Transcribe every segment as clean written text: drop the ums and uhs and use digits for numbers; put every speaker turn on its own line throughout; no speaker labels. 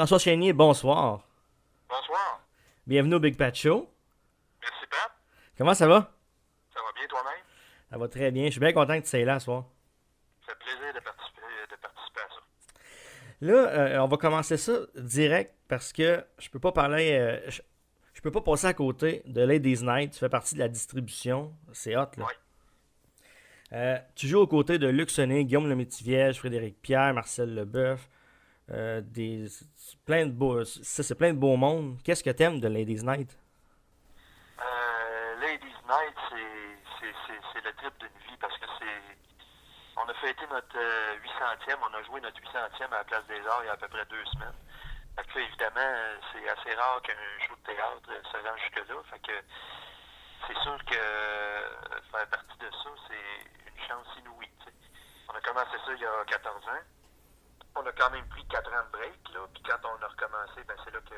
François Chénier, bonsoir.
Bonsoir.
Bienvenue au Big Pat Show.
Merci, Pat.
Comment ça va?
Ça va bien toi-même?
Ça va très bien. Je suis bien content que tu sois là ce soir.
Ça fait plaisir de participer à ça.
Là, on va commencer ça direct parce que je peux pas parler. Je peux pas passer à côté de Ladies Night. Tu fais partie de la distribution. C'est hot, là.
Oui.
Tu joues aux côtés de Luc Sonnet, Guillaume Lemaitre-Vierge, Frédéric Pierre, Marcel Leboeuf. Plein de beaux, ça, c'est plein de beau monde. Qu'est-ce que t'aimes de Ladies Night?
Ladies Night, c'est le trip d'une vie parce que on a fêté notre 800e, on a joué notre 800e à la Place des Arts il y a à peu près 2 semaines. Fait que là, évidemment, c'est assez rare qu'un show de théâtre se rende jusque-là. Fait que c'est sûr que faire partie de ça, c'est une chance inouïe. T'sais. On a commencé ça il y a 14 ans. On a quand même pris 4 ans de break, là. Puis quand on a recommencé, ben c'est là que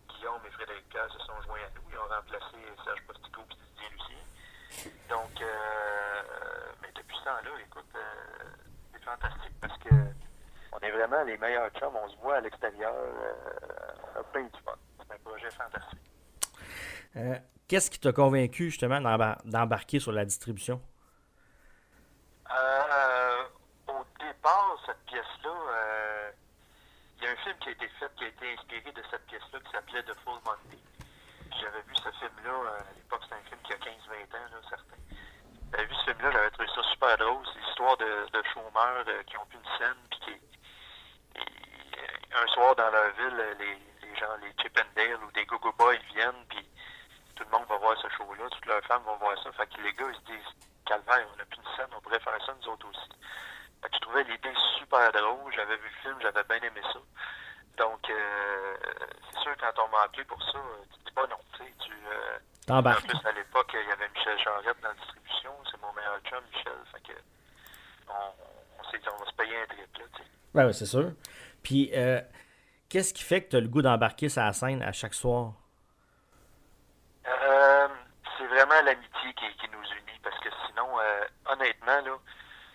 Guillaume et Frédéric Pierre se sont joints à nous. Ils ont remplacé Serge Postigo et Didier Lucien. Donc, mais depuis ce temps-là, écoute, c'est fantastique parce que on est vraiment les meilleurs chums. On se voit à l'extérieur. On a plein de fun. C'est un projet fantastique.
Qu'est-ce qui t'a convaincu justement d'embarquer sur la distribution?
Au départ, cette pièce-là, il y a un film qui a été fait, qui a été inspiré de cette pièce-là, qui s'appelait The Full Monty. J'avais vu ce film-là, à l'époque, c'était un film qui a 15-20 ans, là, certain. J'avais vu ce film-là, j'avais trouvé ça super drôle. C'est l'histoire de chômeurs qui ont plus une scène, puis un soir dans leur ville, les gens, les Chip and Dale ou des Go-Go Boys viennent, puis tout le monde va voir ce show-là, toutes leurs femmes vont voir ça. Fait que les gars, ils se disent, calvaire, on n'a plus une scène, on pourrait faire ça nous autres aussi. Fait que je trouvais l'idée super drôle, j'avais vu le film, j'avais bien aimé ça. Donc, c'est sûr, quand on m'a appelé pour ça, tu dis pas non, tu sais, en
T'embarques.
plus, à l'époque, il y avait Michel Charette dans la distribution, c'est mon meilleur chum, Michel, fait que on s'est dit, on va se payer un trip, là, tu sais.
Ouais, c'est sûr. Puis, qu'est-ce qui fait que tu as le goût d'embarquer sur la scène à chaque soir?
C'est vraiment l'amitié qui nous unit, parce que sinon, honnêtement, là,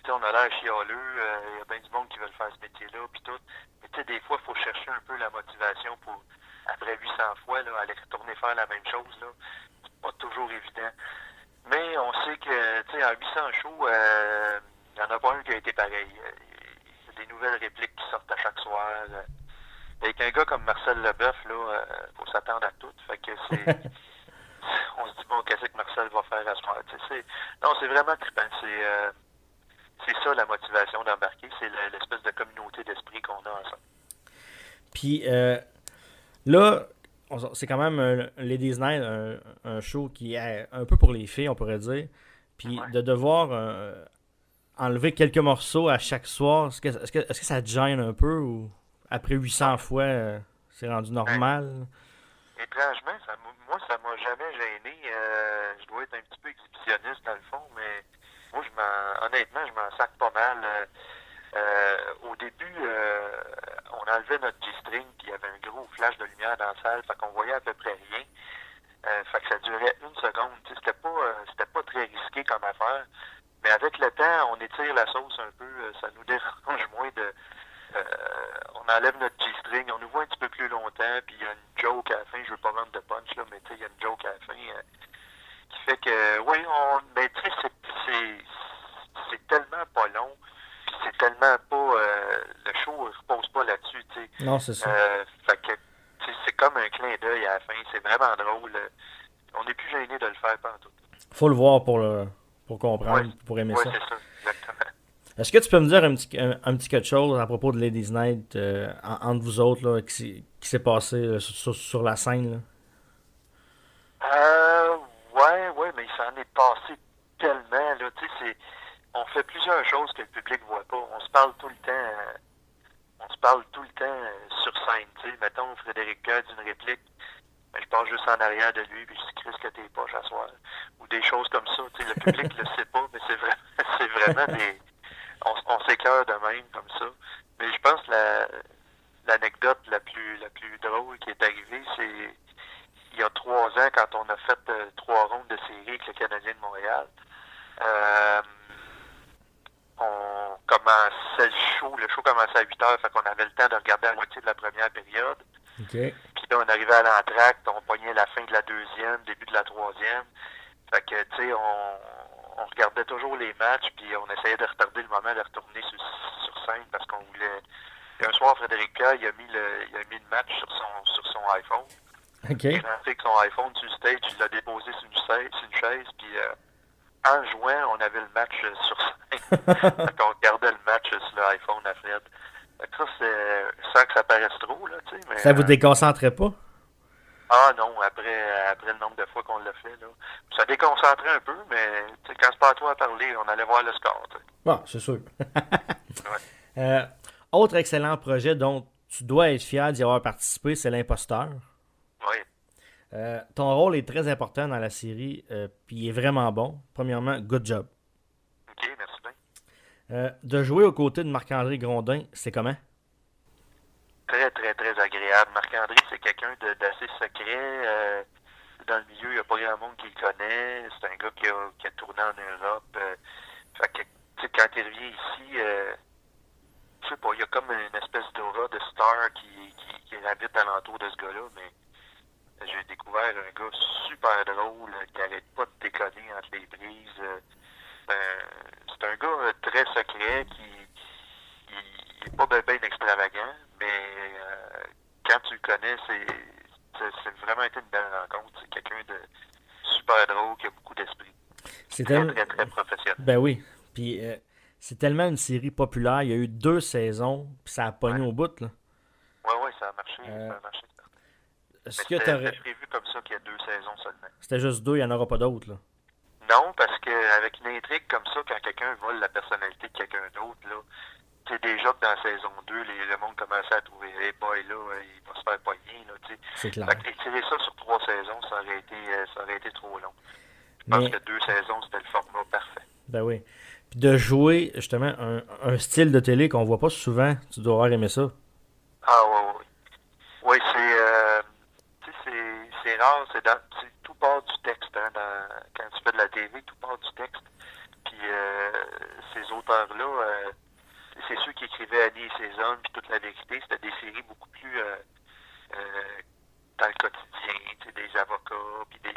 tu sais, on a l'air chialeux, il y a bien du monde qui veut faire ce métier-là, puis tout. Mais tu sais, des fois, il faut chercher un peu la motivation pour, après 800 fois, là, aller retourner faire la même chose, là. C'est pas toujours évident. Mais on sait que, tu sais, en 800 shows, il n'y en a pas un qui a été pareil. Il y a des nouvelles répliques qui sortent à chaque soir. Avec un gars comme Marcel Leboeuf, là, faut s'attendre à tout. Fait que c'est... On se dit, bon, qu'est-ce que Marcel va faire à ce moment? Non, c'est vraiment trippant. C'est ça la motivation d'embarquer. C'est l'espèce de communauté d'esprit qu'on a ensemble.
Puis, là, c'est quand même un Ladies Night, un show qui est un peu pour les filles, on pourrait dire. Puis,
Ouais.
de devoir enlever quelques morceaux à chaque soir, est-ce que ça te gêne un peu ou après 800 fois, c'est rendu
Ben,
normal?
étrangement, moi, ça m'a jamais gêné. Je dois être un petit peu exhibitionniste dans le fond, mais moi, honnêtement, je m'en sac pas mal. Au début, on enlevait notre G-string, puis il y avait un gros flash de lumière dans la salle, fait qu'on voyait à peu près rien. Fait que ça durait 1 seconde. Tu sais, c'était pas très risqué comme affaire. Mais avec le temps, on étire la sauce un peu. Ça nous dérange moins de. On enlève notre G-string, on nous voit un petit peu plus longtemps, puis il y a une joke à la fin. Je veux pas vendre de punch là, mais tu sais, il y a une joke à la fin qui fait que, oui, mais tu sais, c'est tellement pas long, puis c'est tellement pas, le show ne repose pas là-dessus, tu sais.
Non, c'est ça.
Fait que, tu sais, c'est comme un clin d'œil à la fin, c'est vraiment drôle. On n'est plus gêné de le faire partout.
Faut le voir pour
Ouais,
comprendre, pour aimer
ouais,
ça.
c'est ça, exactement.
Est-ce que tu peux me dire un petit quelque chose à propos de Ladies Night entre vous autres là, qui s'est passé sur la scène? Là?
Ouais, mais il s'en est passé tellement, là, tu sais, on fait plusieurs choses que le public voit pas. On se parle tout le temps, sur scène, tu sais. Mettons, Frédéric Pierre dit une réplique, ben, je passe juste en arrière de lui, puis je dis, Chris, que t'es poche à soir. Ou des choses comme ça, tu sais, le public le sait pas, mais c'est vrai, c'est vraiment des, on s'écœure de même, comme ça. Mais je pense que l'anecdote la plus drôle qui est arrivée, c'est, il y a 3 ans, quand on a fait 3 rondes de série avec le Canadien de Montréal, euh, on commençait le show commençait à 8 heures, fait qu'on avait le temps de regarder la moitié de la première période. Puis là, on arrivait à l'entracte, on pognait la fin de la deuxième, début de la troisième. Fait que, tu sais, on regardait toujours les matchs, puis on essayait de retarder le moment de retourner sur scène parce qu'on voulait... Et un soir, Frédéric Pierre, il a mis le match sur son iPhone.
OK.
Il est rentré avec son iPhone sur le stage, il l'a déposé sur une chaise, puis en jouant, on avait le match sur scène. Fait on regardait le match sur l'iPhone à Fred. Fait que ça, c'est sans que ça paraisse trop, là, tu sais. Mais,
ça vous déconcentrait pas?
Ah non, après le nombre de fois qu'on l'a fait, là. Ça déconcentrait un peu, mais quand c'est pas à toi à parler, on allait voir le score, tu sais.
Ah, c'est sûr.
Ouais.
Autre excellent projet dont tu dois être fier d'y avoir participé, c'est l'Imposteur.
Oui.
Ton rôle est très important dans la série, puis il est vraiment bon. Premièrement, good job.
OK, merci bien.
De jouer aux côtés de Marc-André Grondin, c'est comment?
Très, très, très agréable. Marc-André, c'est quelqu'un d'assez secret. Dans le milieu, il n'y a pas grand monde qui le connaît. C'est un gars qui a tourné en Europe. Fait que, tu sais, quand il revient ici, je sais pas, il y a comme une espèce d'aura de star qui habite alentour de ce gars-là, mais j'ai découvert un gars super drôle, qui n'arrête pas de déconner entre les prises. C'est un gars très secret qui n'est pas bien extravagant, mais quand tu le connais, c'est vraiment été une belle rencontre. C'est quelqu'un de super drôle, qui a beaucoup d'esprit.
C'est
très, très professionnel.
Ben oui. Puis c'est tellement une série populaire. Il y a eu 2 saisons, puis ça a pogné au bout, là.
Oui, ça a marché. Ça a marché.
C'était
prévu comme ça qu'il y a 2 saisons seulement.
C'était juste 2, il n'y en aura pas d'autres, là.
Non, parce qu'avec une intrigue comme ça, quand quelqu'un vole la personnalité de quelqu'un d'autre, là, tu sais, déjà que dans la saison 2, le monde commençait à trouver, hey boy, là, il va se faire pogner, là, tu sais.
C'est clair.
Fait que étirer ça sur 3 saisons, ça aurait été trop long. Je pense que 2 saisons, c'était le format parfait.
Ben oui. Puis de jouer, justement, un style de télé qu'on voit pas souvent, tu dois avoir aimé ça.
Ah, oui. Oui, c'est rare, tout part du texte, hein, quand tu fais de la TV, tout part du texte. Puis ces auteurs-là, c'est ceux qui écrivaient Annie et ses hommes, puis Toute la vérité, c'était des séries beaucoup plus dans le quotidien, des avocats, puis des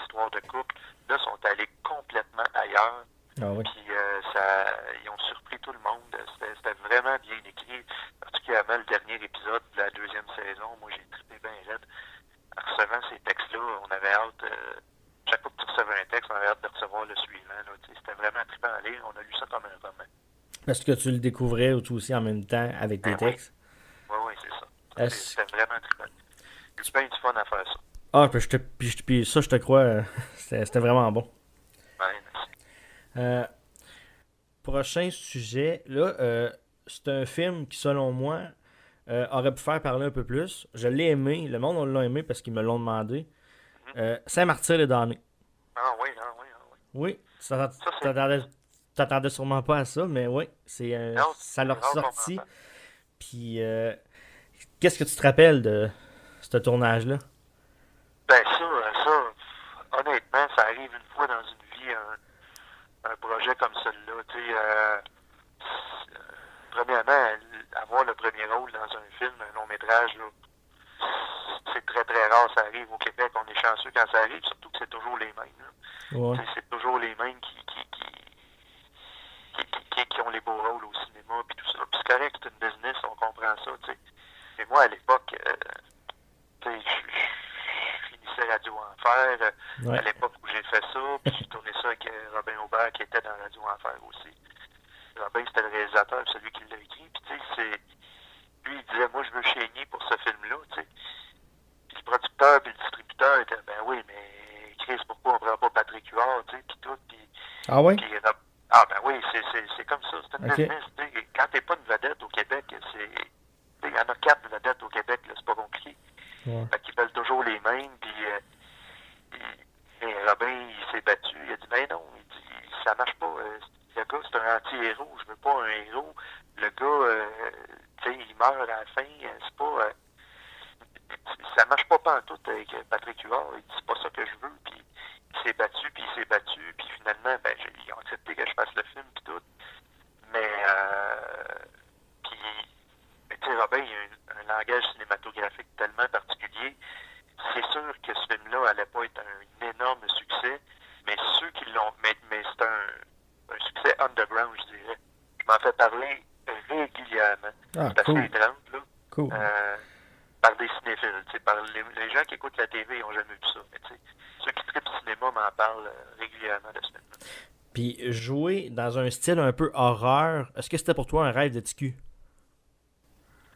histoires de couple. Là, sont allés complètement ailleurs.
Ah oui.
Puis ils ont surpris tout le monde. C'était vraiment bien écrit. Particulièrement le dernier épisode de la 2e saison. Moi, j'ai trippé bien raide. En recevant ces textes-là, on avait hâte... chaque fois que tu recevais un texte, on avait hâte de recevoir le suivant. C'était vraiment trippant à lire. On a lu ça comme un roman.
Parce que tu le découvrais aussi en même temps avec tes textes?
Oui, c'est ça. C'était vraiment trippant. J'ai eu bien du fun à faire ça.
Ah, puis ça, je te crois, c'était vraiment bon.
Ouais, merci.
Prochain sujet, là, c'est un film qui, selon moi, aurait pu faire parler un peu plus. Je l'ai aimé, le monde l'a aimé parce qu'ils me l'ont demandé. Saint-Martyr les damnés.
Ah oui.
Oui, t'attendais sûrement pas à ça, mais oui, ça leur sorti. Puis, qu'est-ce que tu te rappelles de ce tournage-là?
Ben ça, honnêtement, ça arrive une fois dans une vie, un projet comme celui-là. Tu sais, premièrement, avoir le premier rôle dans un film, un long métrage, là, c'est très très rare. Ça arrive au Québec, on est chanceux quand ça arrive, surtout que c'est toujours les mêmes.
Ouais.
C'est toujours les mêmes qui ont les beaux rôles au cinéma, puis tout ça. Puis c'est correct, c'est une business, on comprend ça, tu sais. Mais moi, à l'époque, tu sais, je finissais Radio Enfer. À l'époque où j'ai fait ça, puis j'ai tourné ça avec Robin Aubert, qui était dans Radio Enfer aussi. Robin, c'était le réalisateur, celui qui l'a écrit. Puis tu sais, lui, il disait, moi, je veux chénier pour ce film-là, tu sais. Puis le producteur puis le distributeur étaient, ben oui, mais Chris, pourquoi on prend pas Patrick Huard, tu sais, puis tout. Puis,
ah oui?
Ah ben oui, c'est comme ça. C'est une business. Quand t'es pas une vedette au Québec, il y en a 4 vedettes au Québec, là, c'est pas compliqué.
Ouais.
Fait qu'ils veulent toujours les mêmes. Puis Robin, il s'est battu. Il a dit, ben non, il dit, ça marche pas. Le gars, c'est un anti-héros. Je veux pas un héros. Le gars, tu sais, il meurt à la fin. C'est pas... ça marche pas pantoute avec Patrick Huard. Il dit, c'est pas ça que je veux. Puis il s'est battu, puis finalement, ben, ils ont accepté que je fasse le film, puis tout. Mais, tu sais, Robin, il a un langage cinématographique tellement particulier gens qui écoutent la TV n'ont jamais vu ça. Mais tu sais, ceux qui trippent cinéma m'en parlent régulièrement de ce film.
Puis jouer dans un style un peu horreur, est-ce que c'était pour toi un rêve de TQ?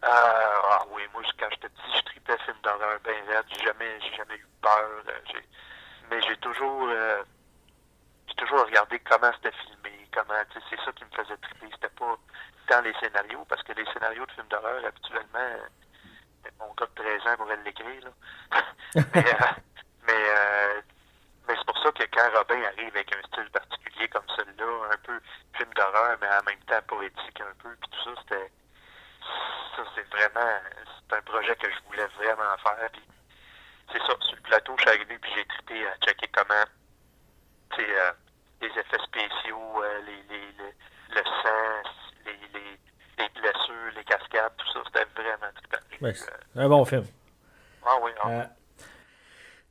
Ah oui, moi quand j'étais petit, je tripais film d'horreur bien raide. J'ai jamais eu peur. Mais j'ai toujours regardé comment c'était filmé, c'est ça qui me faisait triper. C'était pas tant les scénarios, parce que les scénarios de films d'horreur, habituellement, mon gars de 13 ans pourrait l'écrire, là. mais c'est pour ça que quand Robin arrive avec un style particulier comme celui-là, un peu film d'horreur, mais en même temps poétique un peu, puis tout ça, c'est un projet que je voulais vraiment faire. Puis c'est ça, sur le plateau, je suis arrivé puis j'ai trippé à checker comment, tu sais, les effets spéciaux, le sang, les blessures, les cascades, tout ça, c'était vraiment trippant.
Ouais, c'est un bon film.
Ah oui,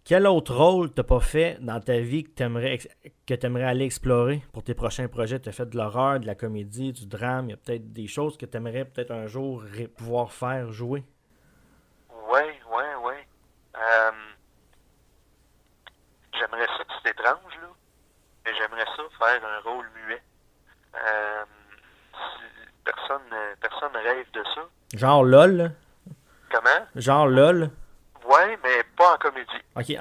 Quel autre rôle t'as pas fait dans ta vie que t'aimerais aller explorer pour tes prochains projets? T'as fait de l'horreur, de la comédie, du drame. Il y a peut-être des choses que t'aimerais peut-être un jour pouvoir faire, jouer.
Oui. J'aimerais ça, c'est étrange, là. Mais j'aimerais ça faire un rôle muet. Personne rêve de ça.
Genre LOL, là?
Comment?
Genre LOL?
Oui, mais pas en comédie.
OK.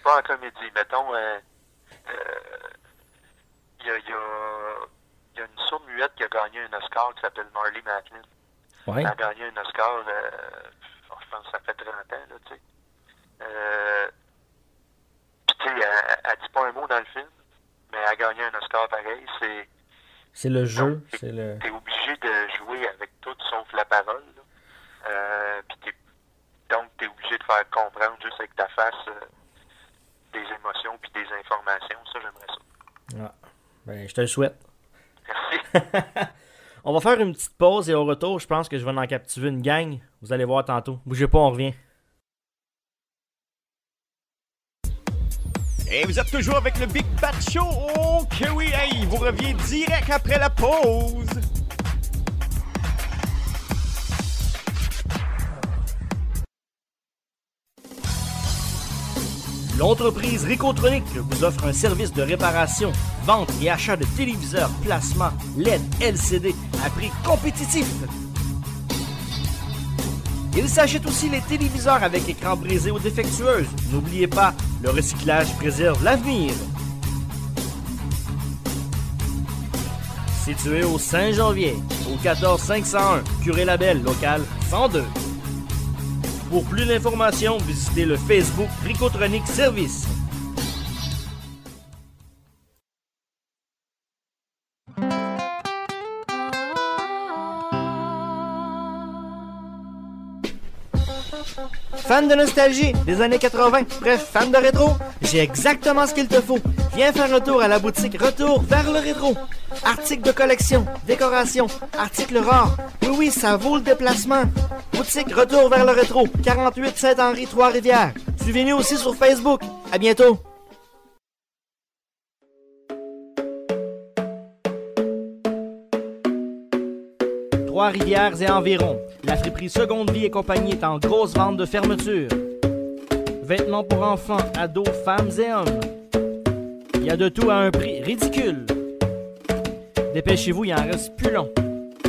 Pas en comédie. Mettons, il y a une sourde muette qui a gagné un Oscar qui s'appelle Marlee Matlin.
Ouais.
Elle a gagné un Oscar, je pense que ça fait 30 ans, là, tu sais. Puis, tu sais, elle dit pas un mot dans le film, mais elle a gagné un Oscar pareil.
C'est le jeu.
Donc, t'es obligé de jouer avec tout sauf la parole. Donc, t'es obligé de faire comprendre juste avec ta face des émotions puis des informations. Ça, j'aimerais ça.
Ah, ben, je te le souhaite.
Merci.
On va faire une petite pause et au retour, je pense que je vais en captiver une gang. Vous allez voir tantôt. Bougez pas, on revient.
Et vous êtes toujours avec le Big Bat Show. Oh que oui, hey, vous revenez direct après la pause.
L'entreprise Ricotronic vous offre un service de réparation, vente et achat de téléviseurs, plasma, LED, LCD à prix compétitif. Il s'achète aussi les téléviseurs avec écran brisé ou défectueuse. N'oubliez pas, le recyclage préserve l'avenir. Situé au Saint-Janvier, au 14501, Curé-Labelle, local 102. Pour plus d'informations, visitez le Facebook Ricotronic Service. Fan de nostalgie des années 80, bref, fan de rétro, j'ai exactement ce qu'il te faut. Viens faire un tour à la boutique Retour vers le rétro. Articles de collection, décoration, articles rares. Oui, ça vaut le déplacement. Boutique Retour vers le rétro, 48 Saint-Henri, Trois-Rivières. Suivez-nous aussi sur Facebook. À bientôt. Trois-Rivières et environ. La friperie Seconde Vie et compagnie est en grosse vente de fermeture. Vêtements pour enfants, ados, femmes et hommes. Il y a de tout à un prix ridicule. Dépêchez-vous, il en reste plus long.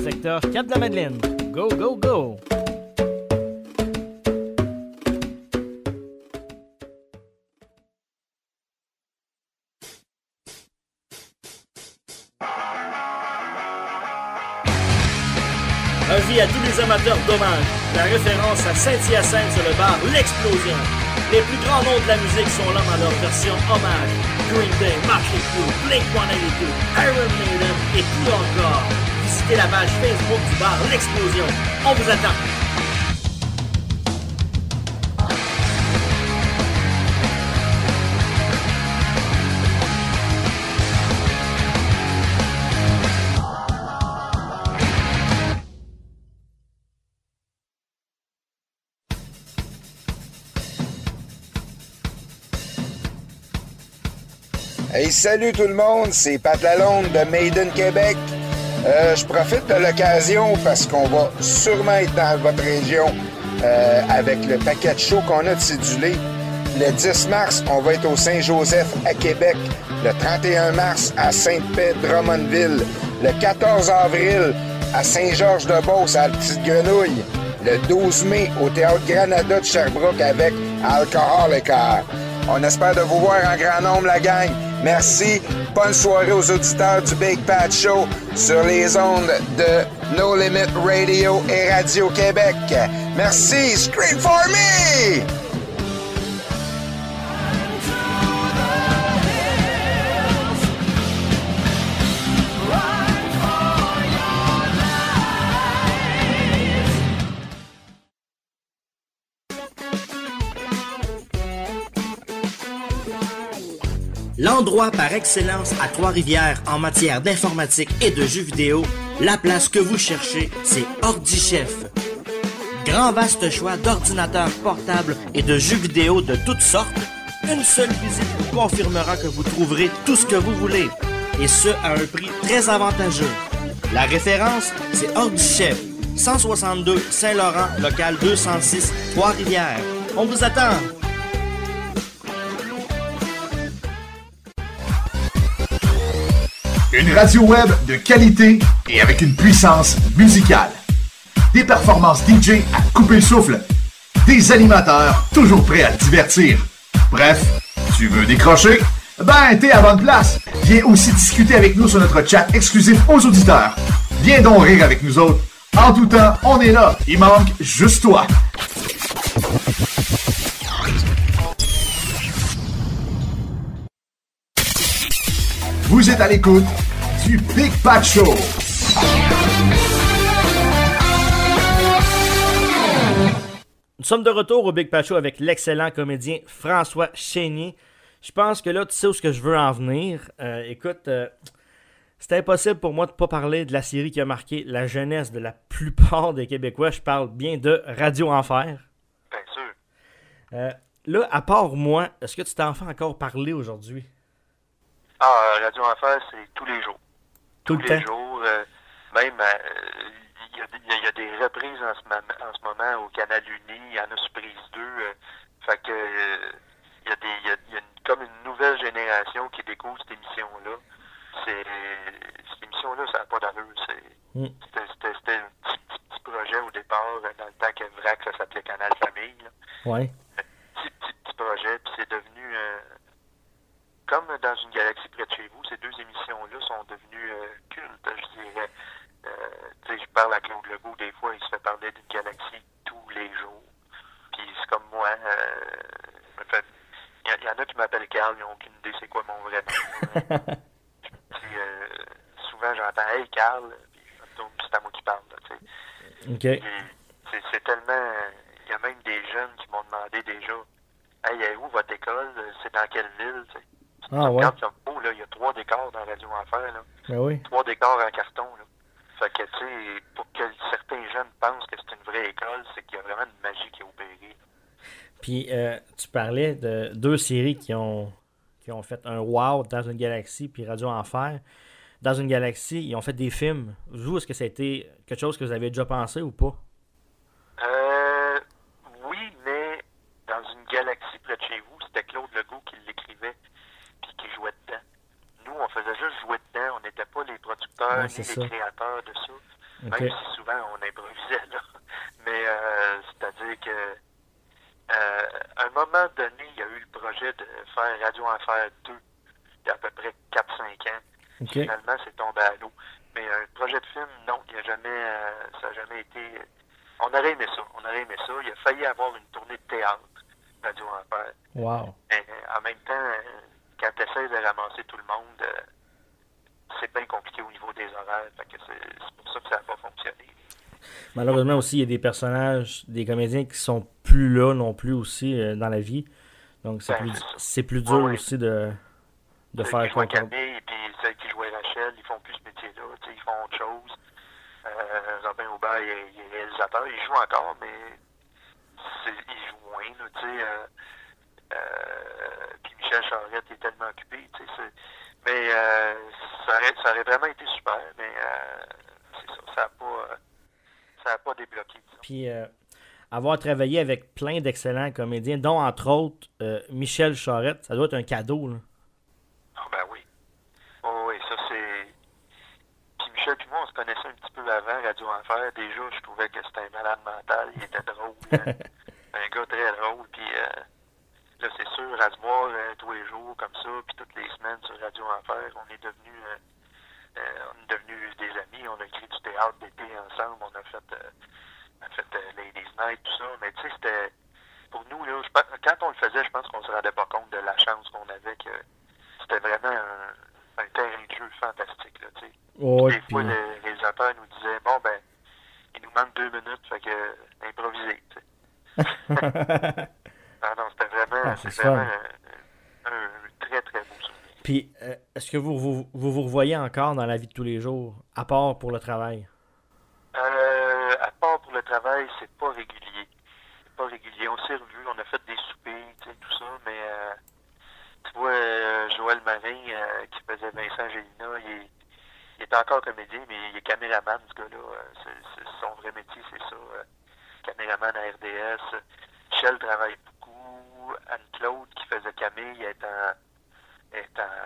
Secteur 4 de la Madeleine. Go, go, go! Avis à tous les amateurs d'hommage. La référence à Saint-Hyacinthe sur le bar L'Explosion. Les plus grands noms de la musique sont là dans leur version hommage. Green Day, Motley Crue, Blink-182, Iron Maiden et tout encore. Visitez la page Facebook du bar L'Explosion. On vous attend.
Hey, salut tout le monde, c'est Pat Lalonde de Maiden Québec. Je profite de l'occasion parce qu'on va sûrement être dans votre région avec le paquet de show qu'on a de cédulé. Le 10 mars, on va être au Saint-Joseph à Québec. Le 31 mars, à Sainte-Paix-Drummondville. Le 14 avril, à Saint-Georges-de-Beauce, à la Petite Grenouille. Le 12 mai, au Théâtre Granada de Sherbrooke avec Alcoholica. On espère de vous voir en grand nombre, la gang. Merci. Bonne soirée aux auditeurs du Big Pat Show sur les ondes de No Limit Radio et Radio-Québec. Merci. Scream for me!
L'endroit par excellence à Trois-Rivières en matière d'informatique et de jeux vidéo, la place que vous cherchez, c'est OrdiChef. Grand vaste choix d'ordinateurs portables et de jeux vidéo de toutes sortes, une seule visite vous confirmera que vous trouverez tout ce que vous voulez, et ce à un prix très avantageux. La référence, c'est OrdiChef, 162 Saint-Laurent, local 206, Trois-Rivières. On vous attend!
Une radio web de qualité et avec une puissance musicale. Des performances DJ à couper le souffle. Des animateurs toujours prêts à te divertir. Bref, tu veux décrocher? Ben, t'es à bonne place. Viens aussi discuter avec nous sur notre chat exclusif aux auditeurs. Viens donc rire avec nous autres. En tout temps, on est là. Il manque juste toi. Vous êtes à l'écoute du Big Pat Show.
Nous sommes de retour au Big Pat Show avec l'excellent comédien François Chénier. Je pense que là, tu sais où ce que je veux en venir. Écoute, c'est impossible pour moi de ne pas parler de la série qui a marqué la jeunesse de la plupart des Québécois. Je parle bien de Radio Enfer.
Bien sûr.
Là, à part moi, est-ce que tu t'en fais encore parler aujourd'hui?
Ah, Radio Enfer, c'est tous les jours.
Tous
les jours. Même, il y a des reprises en ce moment au Canal Uni. Il y en a sur Prise 2. Fait que il y a comme une nouvelle génération qui découvre cette émission-là. Cette émission-là, ça n'a pas d'allure. C'était un petit projet au départ, dans le temps que VRAC, ça s'appelait Canal Famille. Là.
Ouais.
Petit projet, puis c'est devenu... comme dans une galaxie près de chez vous, ces deux émissions-là sont devenues cultes, je dirais. Tu sais, je parle à Claude Legault, des fois, il se fait parler d'une galaxie tous les jours. Puis c'est comme moi, il y en a qui m'appellent Carl, ils n'ont aucune idée c'est quoi mon vrai nom. Puis souvent, j'entends « Hey, Carl », puis je me tourne, puis c'est à moi qui parle, tu sais.
OK.
C'est tellement... Il y a même des jeunes qui m'ont demandé déjà « Hey, où votre école? C'est dans quelle ville? »
Ah ouais.
Regarde comme beau, là, il y a 3 décors dans Radio Enfer, là.
Ben oui.
3 décors en carton, là. Fait que, tu sais, pour que certains jeunes pensent que c'est une vraie école, c'est qu'il y a vraiment une magie qui est opérée, là.
Puis, tu parlais de 2 séries qui ont fait un wow dans une galaxie, puis Radio Enfer. Dans une galaxie, ils ont fait des films. Vous, est-ce que ça a été quelque chose que vous avez déjà pensé ou pas?
Oui, mais dans une galaxie près de chez vous, c'était Claude Legault qui l'écrivait puis qui jouait dedans. Nous, on faisait juste jouer dedans. On n'était pas les producteurs ni les créateurs de ça. Okay. Même si souvent, on improvisait, là. Mais c'est-à-dire que à un moment donné, il y a eu le projet de faire Radio Enfer 2 il y a à peu près 4-5 ans. Okay. Finalement, c'est tombé à l'eau. Mais un projet de film, non, il y a jamais, ça n'a jamais été... On aurait aimé ça. Il a failli avoir une tournée de théâtre, Radio Enfer.
Wow.
Mais en même temps, quand tu essaies de ramasser tout le monde, c'est bien compliqué au niveau des horaires. Fait que c'est pour ça que ça n'a pas fonctionné.
Malheureusement aussi, il y a des personnages, des comédiens qui sont plus là non plus aussi dans la vie. Donc c'est plus dur aussi de faire
quoi. Camille et puis celle qui jouait Rachel, ils font plus ce métier-là. Ils font autre chose. Robin Aubert, il est réalisateur. Il joue encore, mais il joue moins. Puis Michel Charette est tellement occupé. Mais ça aurait vraiment été super. Mais c'est ça. Ça n'a pas débloqué. Disons.
Puis avoir travaillé avec plein d'excellents comédiens, dont entre autres Michel Charette. Ça doit être un cadeau, là.
Ah ben oui. Oh, oui, ça c'est... Puis Michel puis moi, on se connaissait un petit peu avant Radio Enfer. Déjà, je trouvais que c'était un malade mental. Il était drôle. Un gars très drôle. Puis là, c'est sûr, à se voir tous les jours comme ça, puis toutes les semaines sur Radio Enfer, on est devenus des amis. On a écrit du théâtre d'été ensemble. On a fait Ladies Night, tout ça. Mais tu sais, c'était... Pour nous, là, quand on le faisait, je pense qu'on se rendait pas compte de la chance qu'on avait, que c'était vraiment un terrain de jeu fantastique, là, tu sais.
Ouais,
des fois, le réalisateur nous disait, bon, ben, il nous manque 2 minutes, fait que, improviser, tu sais. Ah non, c'était vraiment, un très, très beau souvenir.
Puis, est-ce que vous revoyez encore dans la vie de tous les jours, à part pour le travail?
À part pour le travail, c'est pas régulier. C'est pas régulier. On s'est revus, on a fait des soupers, tu sais, tout ça, mais tu vois, Joël Marin, qui faisait Vincent Gélina, il est encore comédien, mais il est caméraman, ce gars-là. C'est son vrai métier, c'est ça. Caméraman à RDS. Michel travaille beaucoup. Anne-Claude, qui faisait Camille,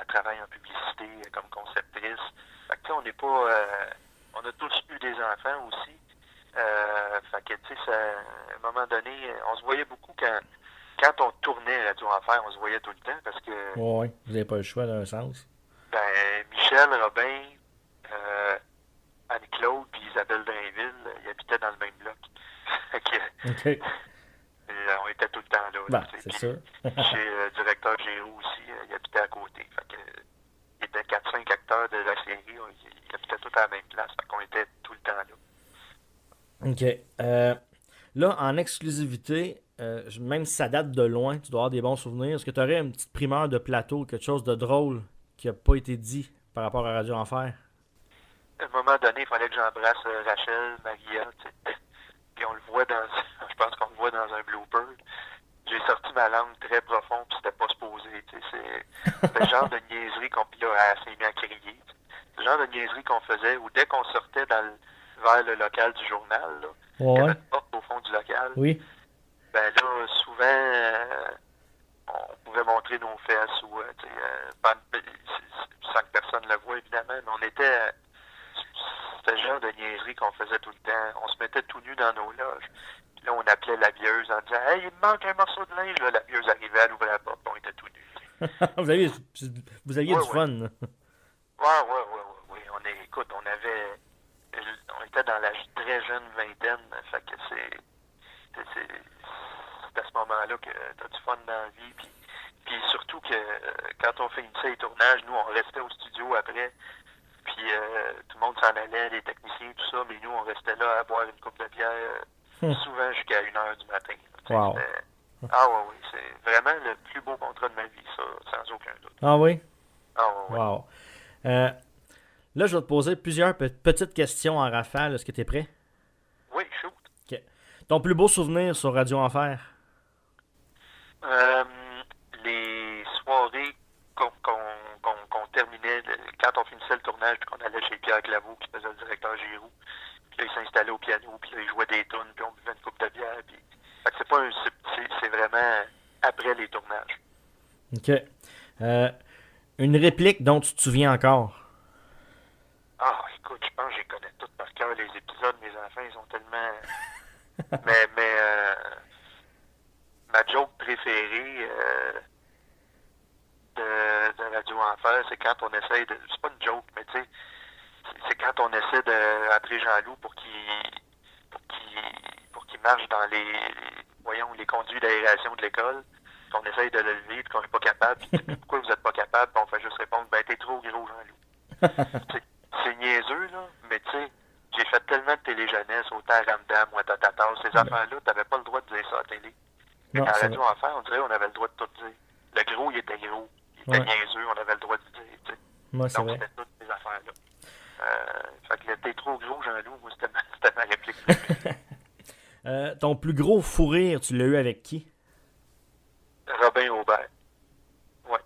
travaille en publicité comme conceptrice. Fait que, tu sais, on n'est pas... on a tous eu des enfants aussi. Fait que, tu sais, à un moment donné, on se voyait beaucoup quand on tournait Radio Enfer, on se voyait tout le temps parce que...
Oui, vous n'avez pas le choix dans un sens.
Ben, Michel, Robin, Anne-Claude puis Isabelle Drainville, ils habitaient dans le même bloc. Fait que,
OK.
on était tout le temps là.
Ben, c'est sûr.
Chez le directeur Géraud aussi, il habitait à côté. Fait que, il était 4-5 acteurs de la série, ils habitaient tous à la même place. Fait qu'on était tout le temps là.
OK. Là, en exclusivité, même si ça date de loin, tu dois avoir des bons souvenirs. Est-ce que tu aurais une petite primeur de plateau, quelque chose de drôle qui n'a pas été dit par rapport à Radio Enfer?
À un moment donné, il fallait que j'embrasse Rachel, Maria, tu sais. Puis on le voit je pense qu'on le voit dans un blooper. J'ai sorti ma langue très profonde, puis c'était pas supposé, tu sais. C'est le genre de niaiserie puis là, elle s'est mise à crier. T'sais. C'est le genre de niaiserie qu'on faisait, où dès qu'on sortait vers le local du journal, là, il y avait une porte au fond du local.
Oui.
Ben là, souvent, on pouvait montrer nos fesses, ou, sans que personne le voie, évidemment, mais on était... C'était le genre de niaiserie qu'on faisait tout le temps. On se mettait tout nu dans nos loges. Puis là, on appelait la bieuse en disant « Hey, il me manque un morceau de linge. » Là, la bieuse arrivait, elle ouvrait la porte, on était tout nus.
vous aviez du fun.
Oui. Écoute, on était dans la très jeune vingtaine. Fait que c'est à ce moment-là que t'as du fun dans la vie. Puis surtout que quand on finissait les tournages, nous, on restait au studio après. Puis tout le monde s'en allait, les techniciens, tout ça, mais nous, on restait là à boire une coupe de bière, souvent jusqu'à 1h du matin.
Wow.
Ah oui, c'est vraiment le plus beau contrat de ma vie, ça, sans aucun doute.
Ah oui?
Ah oui.
Wow. Là, je vais te poser plusieurs petites questions en rafale. Est-ce que tu es prêt?
Oui, shoot.
OK. Ton plus beau souvenir sur Radio Enfer?
Les soirées qu'on terminait, quand on finissait le tournage, puis qu'on allait chez Pierre Claveau, qui faisait le directeur Giroux, puis là, il s'installait au piano, puis là, il jouait des tunes, puis on buvait une coupe de bière, puis... Fait que c'est vraiment après les tournages.
OK. Une réplique dont tu te souviens encore?
Ah, écoute, je pense que je les connais toutes par cœur, les épisodes. Mes enfants, ils sont tellement... mais ma joke préférée de Radio Enfer, c'est quand on essaye de... C'est pas une joke, mais tu sais, c'est quand on essaie d'appeler Jean-Loup pour qu'il marche dans les conduits d'aération de l'école. On essaye de le lever, puis qu'on n'est pas capable. Puis pourquoi vous n'êtes pas capable? Puis on fait juste répondre, ben t'es trop gros, Jean-Loup. C'est niaiseux, là, mais tu sais, j'ai fait tellement de télé-jeunesse, autant Ramdam ou à Tatata, ces affaires-là, t'avais pas le droit de dire ça à la télé. Mais à Radio Enfer, on dirait qu'on avait le droit de tout dire. Le gros, il était gros. Il était niaiseux, on avait le droit de le dire, tu sais.
Moi,
donc, c'était toutes ces affaires-là. Fait que t'es trop gros, Jean-Loup, moi, c'était ma réplique.
Ton plus gros fou rire, tu l'as eu avec qui?
Robin Aubert. Ouais,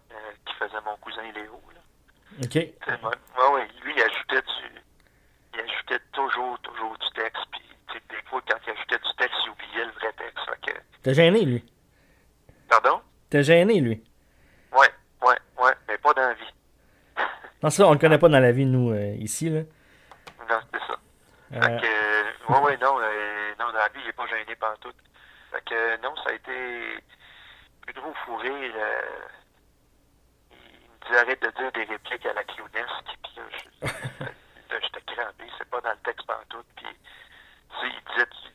qui faisait mon cousin Léo, là.
OK.
Ouais, lui, il ajoutait toujours du texte, puis des fois, quand il ajoutait du texte, il oubliait le vrai
T'es gêné, lui.
Pardon?
T'es gêné, lui.
Ouais, mais pas dans la vie.
Non, ça, on le connaît pas dans la vie, nous, ici, là.
Non, c'est ça. Fait que, non, dans la vie, il est pas gêné pantoute. Fait que, non, ça a été plutôt fourré. Il me disait arrête de dire des répliques à la clownesque, puis là, j'étais crampé, c'est pas dans le texte pantoute, puis il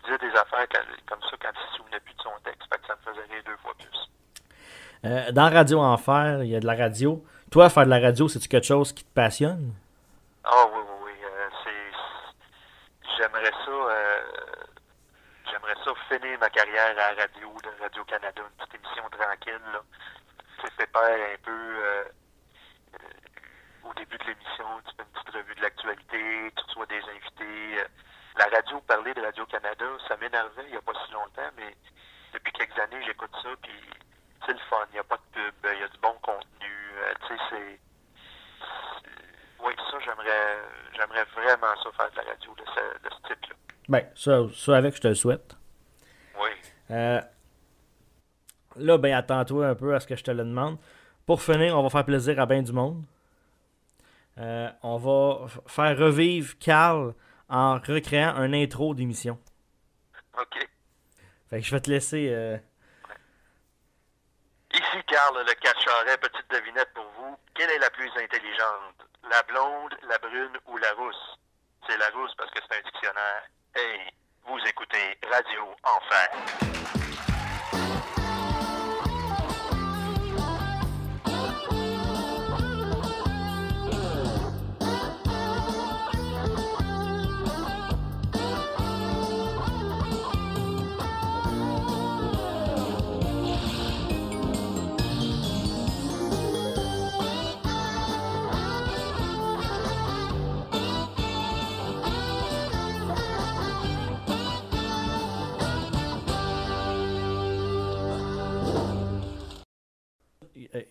disait des affaires comme ça quand il se souvenait plus de son texte, fait que ça me faisait rire 2 fois plus.
Dans Radio Enfer, il y a de la radio. Toi, faire de la radio, c'est-tu quelque chose qui te passionne?
Ah oui. J'aimerais ça finir ma carrière à la radio, de Radio-Canada, une petite émission tranquille, là. Tu prépares un peu au début de l'émission, tu fais une petite revue de l'actualité, tu reçois des invités. La radio, parler de Radio-Canada, ça m'énervait il n'y a pas si longtemps, mais depuis quelques années, j'écoute ça, puis c'est le fun, il n'y a pas de pub, il y a du bon contenu, tu sais, oui, ça, j'aimerais vraiment ça faire de la radio de ce type-là.
Ben, ça avec, je te le souhaite.
Oui.
Là, ben, attends-toi un peu à ce que je te le demande. Pour finir, on va faire plaisir à bien du monde. On va faire revivre Carl en recréant un intro d'émission.
OK.
Fait que je vais te laisser...
Ici, Carl, le catcheuret, petite devinette pour vous. Quelle est la plus intelligente? La blonde, la brune ou la rousse? C'est la rousse parce que c'est un dictionnaire. Hey, vous écoutez Radio Enfer.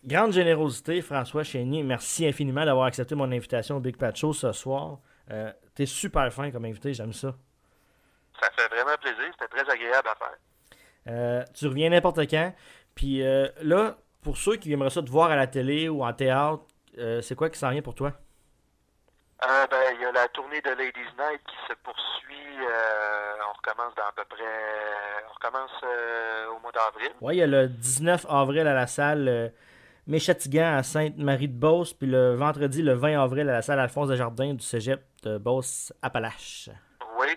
Grande générosité, François Chénier. Merci infiniment d'avoir accepté mon invitation au Big Pat Show ce soir. T'es super fin comme invité, j'aime ça.
Ça fait vraiment plaisir, c'était très agréable à faire.
Tu reviens n'importe quand. Puis là, pour ceux qui aimeraient ça te voir à la télé ou en théâtre, c'est quoi qui s'en vient pour toi?
Il y a la tournée de Ladies Night qui se poursuit. On recommence dans à peu près... On recommence au mois d'avril.
Oui, il y a le 19 avril à la salle Méchatigan à Sainte-Marie-de-Beauce, puis le vendredi, le 20 avril, à la salle Alphonse Desjardins du cégep de Beauce-Appalaches.
Oui.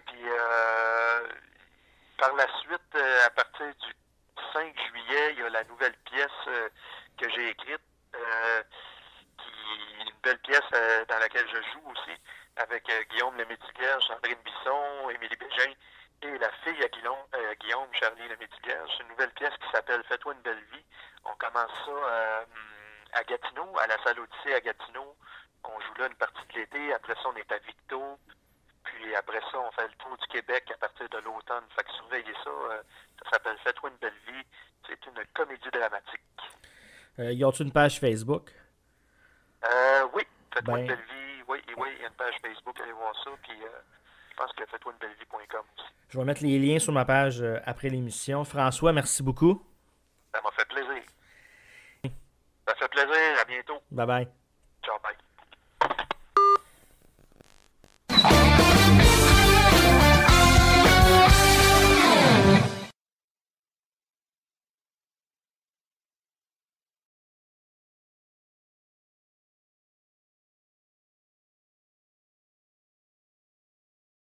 Puis par la suite, à partir du 5 juillet, il y a la nouvelle pièce que j'ai écrite, une belle pièce dans laquelle je joue aussi, avec Guillaume Lemaitre-Vierge, Sandrine Bisson, Émilie Bégin et la fille à Guillaume, Charlie Lemaitre-Vierge. C'est une nouvelle pièce qui s'appelle « Fais-toi une belle vie ». On commence ça à Gatineau, à la salle Odyssée à Gatineau. On joue là une partie de l'été. Après ça, on est à Victo. Puis après ça, on fait le tour du Québec à partir de l'automne. Fait que surveillez ça. Ça s'appelle « Fais-toi une belle vie ». C'est une comédie dramatique.
Y a-tu une page Facebook?
Oui, Fais-toi une belle vie. Oui, il y a une page Facebook. Allez voir ça. Puis je pense que fais-toi-une-belle-vie.com aussi.
Je vais mettre les liens sur ma page après l'émission. François, merci beaucoup.
Ça m'a fait plaisir. Ça fait plaisir. À bientôt.
Bye bye.